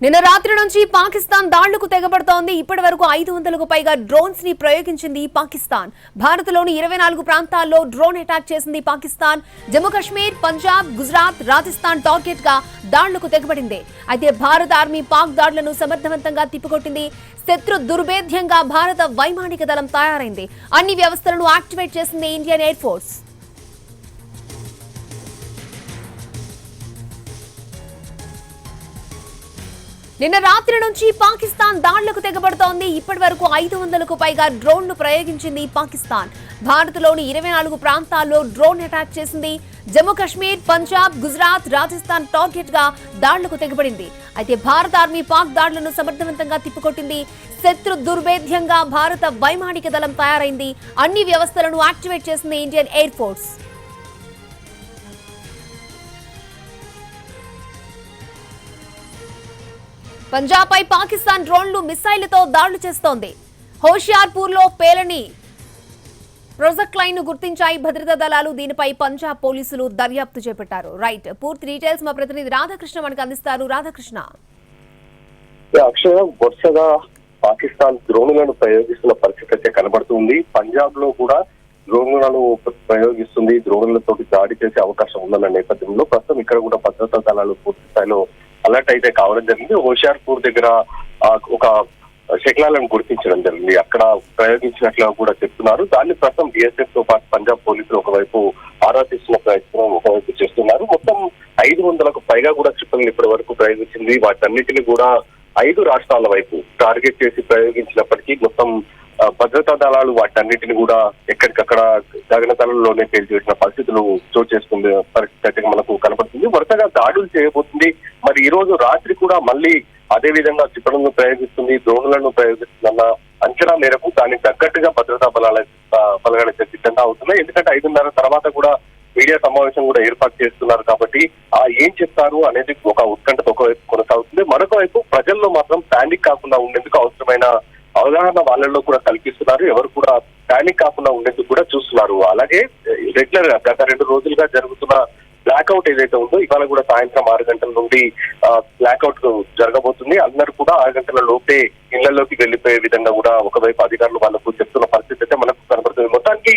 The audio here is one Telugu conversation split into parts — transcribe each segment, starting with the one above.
నిన్న రాత్రి నుంచి పాకిస్తాన్ దాళ్లకు తెగబడుతోంది. ఇప్పటి వరకు 500కు పైగా డ్రోన్స్ ని ప్రయోగించింది పాకిస్తాన్. భారత్లోని 24 ప్రాంతాల్లో డ్రోన్ అటాక్ చేసింది పాకిస్తాన్. జమ్మూ కాశ్మీర్, పంజాబ్, గుజరాత్, రాజస్థాన్ టార్గెట్ గా దాళ్లకు తెగబడింది. అయితే భారత ఆర్మీ పాక్ దాడులను సమర్థవంతంగా తిప్పికొట్టింది. శత్రు దుర్భేద్యంగా భారత వైమానిక దళం తయారైంది. అన్ని వ్యవస్థలను యాక్టివేట్ చేసింది ఇండియన్ ఎయిర్ ఫోర్స్. నిన్న రాత్రి నుంచి పాకిస్తాన్ దాళ్లకు తెగబడుతోంది. ఇప్పటి వరకు 500కు పైగా డ్రోన్లు ప్రయోగించింది పాకిస్తాన్. భారత్లోని 24 ప్రాంతాల్లో డ్రోన్ అటాక్ చేసింది. జమ్మూ కాశ్మీర్, పంజాబ్, గుజరాత్, రాజస్థాన్ టార్గెట్ గా దాళ్లకు తెగబడింది. అయితే భారత ఆర్మీ పాక్ దాడులను సమర్థవంతంగా తిప్పికొట్టింది. శత్రు దుర్భేద్యంగా భారత వైమానిక దళం తయారైంది. అన్ని వ్యవస్థలను యాక్టివేట్ చేసింది ఇండియన్ ఎయిర్ ఫోర్స్. పంజాబ్ పై పాకిస్తాన్ డ్రోన్లు మిసైళ్లతో దాడులు చేస్తోంది. హోషియార్పూర్ లో పేలని ప్రొజెక్ట్ ను గుర్తించాయి భద్రతా దళాలు. దీనిపై పంజాబ్ పోలీసులు దర్యాప్తు చేపట్టారు. రైట్, పూర్తి డీటెయిల్స్ మా ప్రతినిధి రాధాకృష్ణ మనకు అందిస్తారు. రాధాకృష్ణ, అక్షయ, వరుసగా పాకిస్తాన్ డ్రోన్లను ప్రయోగిస్తున్న పరిస్థితి అయితే కనబడుతుంది. పంజాబ్ లో కూడా డ్రోన్లను ప్రయోగిస్తుంది. డ్రోన్లతో దాడి చేసే అవకాశం ఉందన్న నేపథ్యంలో ప్రస్తుతం ఇక్కడ కూడా భద్రతా దళాలు పూర్తి స్థాయిలో అలర్ట్ అయితే కావడం జరిగింది. హోషియార్పూర్ దగ్గర ఒక శకలాలను గుర్తించడం జరిగింది. అక్కడ ప్రయోగించినట్లుగా కూడా చెప్తున్నారు. దాన్ని ప్రస్తుతం బిఎస్ఎఫ్ తో పాటు పంజాబ్ పోలీసులు ఒకవైపు ఆరా తీస్తున్న ప్రయత్నం ఒకవైపు చేస్తున్నారు. మొత్తం 500కు పైగా కూడా క్షిపణులు ఇప్పటి వరకు ప్రయోగించింది. వాటన్నిటిని కూడా 5 రాష్ట్రాల వైపు టార్గెట్ చేసి ప్రయోగించినప్పటికీ మొత్తం భద్రతా దళాలు వాటన్నిటిని కూడా ఎక్కడికక్కడ గగనతలంలోనే పేల్చేసిన పరిస్థితులు చోటు చేసుకునే పరిస్థితి అయితే మనకు కనబడుతుంది. వరుసగా దాడులు చేయబోతుంది. మరి ఈ రోజు రాత్రి కూడా మళ్ళీ అదే విధంగా క్షిపణులను ప్రయోగిస్తుంది, డ్రోన్లను ప్రయోగిస్తుందన్న అంచనా మేరకు దానికి తగ్గట్టుగా భద్రతా బలగాలైతే సిద్ధంగా అవుతున్నాయి. ఎందుకంటే 5:30 తర్వాత కూడా మీడియా సమావేశం కూడా ఏర్పాటు చేస్తున్నారు కాబట్టి ఏం చెప్తారు అనేది ఒక ఉత్కంఠత ఒకవైపు కొనసాగుతుంది. మరొక వైపు ప్రజల్లో మాత్రం పానిక్ కాకుండా ఉండేందుకు అవసరమైన అవగాహన వాళ్ళల్లో కూడా కల్పిస్తున్నారు. ఎవరు కూడా పానిక్ కాకుండా ఉండేందుకు కూడా చూస్తున్నారు. అలాగే రెగ్యులర్ గా గత 2 రోజులుగా జరుగుతున్న బ్లాక్అవుట్ ఏదైతే ఉందో ఇవాళ కూడా సాయంత్రం 6 గంటల నుండి బ్లాక్అవుట్ జరగబోతుంది. అందరూ కూడా 6 గంటల లోపే ఇళ్లలోకి వెళ్లిపోయే విధంగా కూడా ఒకవైపు అధికారులు వాళ్ళకు చెప్తున్న పరిస్థితి అయితే మనకు కనబడుతుంది. మొత్తానికి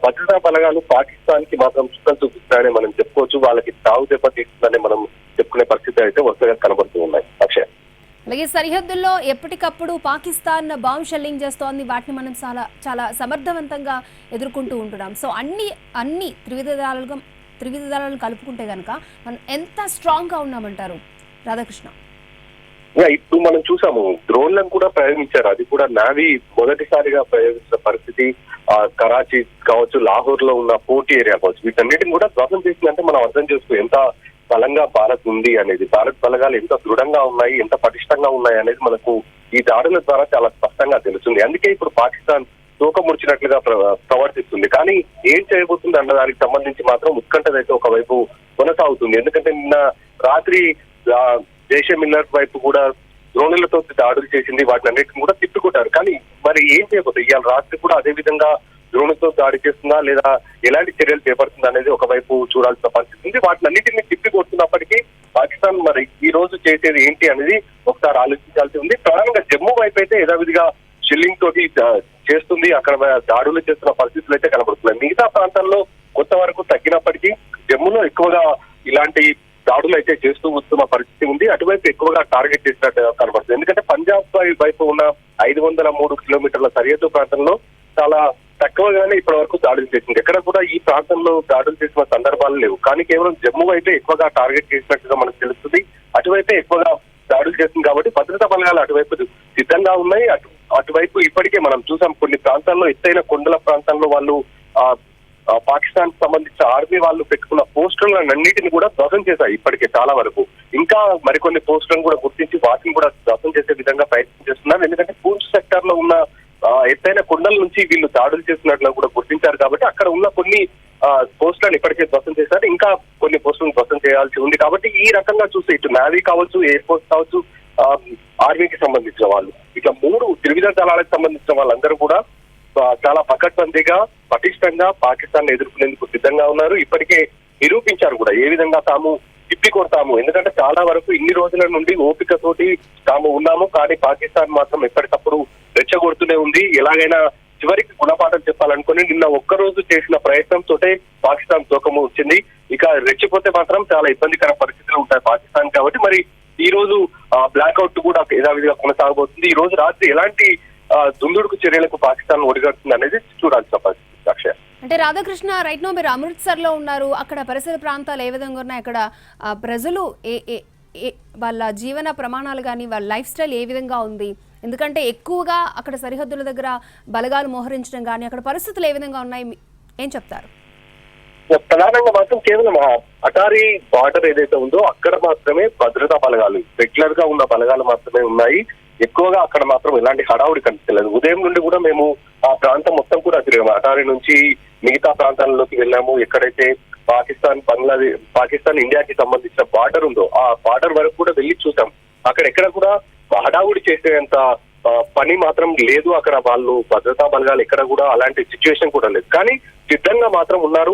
భద్రతా బలగాలు పాకిస్తాన్ కి మాత్రం చుట్టం చూపిస్తారని మనం చెప్పుకోవచ్చు. వాళ్ళకి తావు దెబ్బతీస్తుందని మనం చెప్పుకునే పరిస్థితి అయితే వరుసగా కనబడుతూ ఉన్నాయి. అక్షయ్, అలాగే సరిహద్దుల్లో ఎప్పటికప్పుడు పాకిస్తాన్ బాంబ్ షెల్లింగ్ చేస్తోంది. వాటిని మనం చాలా సమర్థవంతంగా ఎదుర్కొంటూ ఉంటున్నాం. సో అన్ని త్రివిధ దళాలను కలుపుకుంటే కనుక మనం ఎంత స్ట్రాంగ్ గా ఉన్నామంటారు రాధాకృష్ణ? ఇప్పుడు మనం చూసాము డ్రోన్లను కూడా ప్రయోగించారు. అది కూడా నావీ మొదటిసారిగా ప్రయోగించిన పరిస్థితి. కరాచీ కావచ్చు, లాహోర్ లో ఉన్న పోర్ట్ ఏరియా కావచ్చు, వీటన్నిటిని కూడా ధ్వంసం చేసిందంటే మనం అర్థం చేసుకో ఎంత బలంగా భారత్ ఉంది అనేది, భారత్ బలగాలు ఎంత దృఢంగా ఉన్నాయి, ఎంత పటిష్టంగా ఉన్నాయి అనేది మనకు ఈ దాడుల ద్వారా చాలా స్పష్టంగా తెలుస్తుంది. అందుకే ఇప్పుడు పాకిస్తాన్ తూకముడిచినట్లుగా ప్రవర్తిస్తుంది. కానీ ఏం చేయబోతుంది అన్న దానికి సంబంధించి మాత్రం ఉత్కంఠత అయితే ఒకవైపు కొనసాగుతుంది. ఎందుకంటే నిన్న రాత్రి జైషే మిల్లర్ వైపు కూడా డ్రోన్లతో దాడులు చేసింది. వాటిని అన్నిటిని కూడా తిప్పుకుంటారు. కానీ మరి ఏం చేయబోతుంది? ఇవాళ రాత్రి కూడా అదే విధంగా డ్రోన్లతో దాడి చేస్తుందా లేదా ఎలాంటి చర్యలు చేపడుతుందా అనేది ఒకవైపు చూడాల్సిన పరిస్థితి ఉంది. వాటిని అన్నిటిని తిప్పికొడుతున్నప్పటికీ పాకిస్తాన్ మరి ఈ రోజు చేసేది ఏంటి అనేది ఒకసారి ఆలోచించాల్సి ఉంది. ప్రధానంగా జమ్మూ వైపు అయితే యథావిధిగా షెల్లింగ్ తోటి చేస్తుంది. అక్కడ దాడులు చేస్తున్న పరిస్థితులు అయితే కనబడుతున్నాయి. మిగతా ప్రాంతాల్లో కొంత వరకు తగ్గినప్పటికీ జమ్మూలో ఎక్కువగా ఇలాంటి దాడులు అయితే చేస్తూ వస్తున్న పరిస్థితి ఉంది. అటువైపు ఎక్కువగా టార్గెట్ చేసినట్టు కనబడుతుంది. ఎందుకంటే పంజాబ్ వైపు ఉన్న 503 కిలోమీటర్ల సరిహద్దు ప్రాంతంలో చాలా తక్కువగానే ఇప్పటి వరకు దాడులు చేసింది. ఎక్కడ కూడా ఈ ప్రాంతంలో దాడులు చేసిన సందర్భాలు లేవు. కానీ కేవలం జమ్మూ అయితే ఎక్కువగా టార్గెట్ చేసినట్టుగా మనకు తెలుస్తుంది. అటువైపే ఎక్కువగా దాడులు చేస్తుంది కాబట్టి భద్రతా బలగాలు అటువైపు సిద్ధంగా ఉన్నాయి. అటువైపు ఇప్పటికే మనం చూసాం కొన్ని ప్రాంతాల్లో ఎత్తైన కొండల ప్రాంతాల్లో వాళ్ళు పాకిస్తాన్ కి సంబంధించిన ఆర్మీ వాళ్ళు పెట్టుకున్న పోస్టులన్నింటిని కూడా ధ్వంసం చేశాయి. ఇప్పటికే చాలా వరకు ఇంకా మరికొన్ని పోస్టులను కూడా గుర్తించి వాటిని కూడా ధ్వంసం చేసే విధంగా ప్రయత్నం చేస్తున్నారు. ఎందుకంటే పూంచ్ సెక్టర్ లో ఉన్న ఎత్తైన కొండల నుంచి వీళ్ళు దాడులు చేస్తున్నట్లు కూడా గుర్తించారు. కాబట్టి అక్కడ ఉన్న కొన్ని పోస్టులను ఇప్పటికే ధ్వంసం చేశారు. ఇంకా కొన్ని పోస్టులను ధ్వంసం చేయాల్సి ఉంది. కాబట్టి ఈ రకంగా చూస్తే ఇటు నావీ కావచ్చు, ఎయిర్ ఫోర్స్ కావచ్చు, ఆర్మీకి సంబంధించిన వాళ్ళు ఇట్లా 3 త్రివిధ దళాలకు సంబంధించిన వాళ్ళందరూ కూడా చాలా పకడ్బందీగా పటిష్టంగా పాకిస్తాన్ ఎదుర్కొనేందుకు సిద్ధంగా ఉన్నారు. ఇప్పటికే నిరూపించారు కూడా ఏ విధంగా తాము తిప్పి కొడతాము. ఎందుకంటే చాలా వరకు ఇన్ని రోజుల నుండి ఓపికతోటి తాము ఉన్నాము, కానీ పాకిస్తాన్ మాత్రం ఎప్పటికప్పుడు రెచ్చగొడుతూనే ఉంది. ఎలాగైనా చివరికి గుణపాఠం చెప్పాలనుకుని నిన్న ఒక్కరోజు చేసిన ప్రయత్నంతో పాకిస్తాన్ తూకము వచ్చింది. ఇక రెచ్చిపోతే మాత్రం చాలా ఇబ్బందికర పరిస్థితులు ఉంటాయి పాకిస్తాన్. కాబట్టి మరి ఈ రోజు బ్లాక్అవుట్ కూడా యథావిధిగా కొనసాగబోతుంది. ఈ రోజు రాత్రి ఎలాంటి దుందుడుకు చర్యలకు పాకిస్తాన్ ఒడిగడుతుంది అనేది చూడాల్సిన పరిస్థితి అక్షయ. అంటే రాధాకృష్ణ, రైట్ నో మీరు అమృత్సర్ లో ఉన్నారు. అక్కడ పరిసర ప్రాంతాలు ఏ విధంగా ఉన్నాయి, అక్కడ ప్రజలు వాళ్ళ జీవన ప్రమాణాలు కానీ వాళ్ళ లైఫ్ స్టైల్ ఏ విధంగా ఉంది? ఎందుకంటే ఎక్కువగా అక్కడ సరిహద్దుల దగ్గర బలగాలు మోహరించడం కానీ అక్కడ పరిస్థితులు ఏ విధంగా ఉన్నాయి, ఏం చెప్తారు? ప్రధానంగా మాత్రం కేవలం అటారీ బార్డర్ ఏదైతే ఉందో అక్కడ మాత్రమే భద్రతా బలగాలు, రెగ్యులర్ గా ఉన్న బలగాలు మాత్రమే ఉన్నాయి. ఎక్కువగా అక్కడ మాత్రం ఎలాంటి హడావుడి కనిపించలేదు. ఉదయం నుండి కూడా మేము ఆ ప్రాంతం మొత్తం కూడా తిరిగాము. అటారీ నుంచి మిగతా ప్రాంతాలలోకి వెళ్ళాము. ఎక్కడైతే పాకిస్తాన్ ఇండియాకి సంబంధించిన బార్డర్ ఉందో ఆ బార్డర్ వరకు కూడా వెళ్ళి చూసాం. అక్కడ ఎక్కడ కూడా హడావుడి చేసేంత పని మాత్రం లేదు. అక్కడ వాళ్ళు భద్రతా బలగాలు ఎక్కడ కూడా అలాంటి సిచ్యువేషన్ కూడా లేదు. కానీ సిద్ధంగా మాత్రం ఉన్నారు.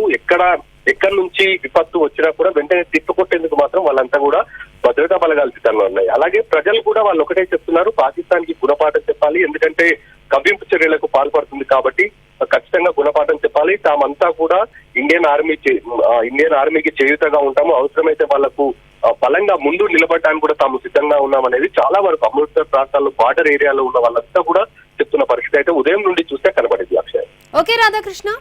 ఎక్కడి నుంచి విపత్తు వచ్చినా కూడా వెంటనే తిప్పుకొట్టేందుకు మాత్రం వాళ్ళంతా కూడా భద్రతా బలగాలు సిద్ధంగా ఉన్నాయి. అలాగే ప్రజలు కూడా వాళ్ళు ఒకటే చెప్తున్నారు, పాకిస్తాన్ కి గుణపాఠం చెప్పాలి. ఎందుకంటే కవ్వింపు చర్యలకు పాల్పడుతుంది కాబట్టి ఖచ్చితంగా గుణపాఠం చెప్పాలి. తామంతా కూడా ఇండియన్ ఆర్మీకి చేయూతగా ఉంటాము. అవసరమైతే వాళ్లకు బలంగా ముందు నిలబడడానికి కూడా తాము సిద్ధంగా ఉన్నామనేది చాలా వరకు అమృత్సర్ ప్రాంతాల్లో బార్డర్ ఏరియాలో ఉన్న వాళ్ళంతా కూడా చెప్తున్న పరిస్థితి అయితే ఉదయం నుండి చూస్తే కనబడింది అక్షయ్. ఓకే రాధాకృష్ణ.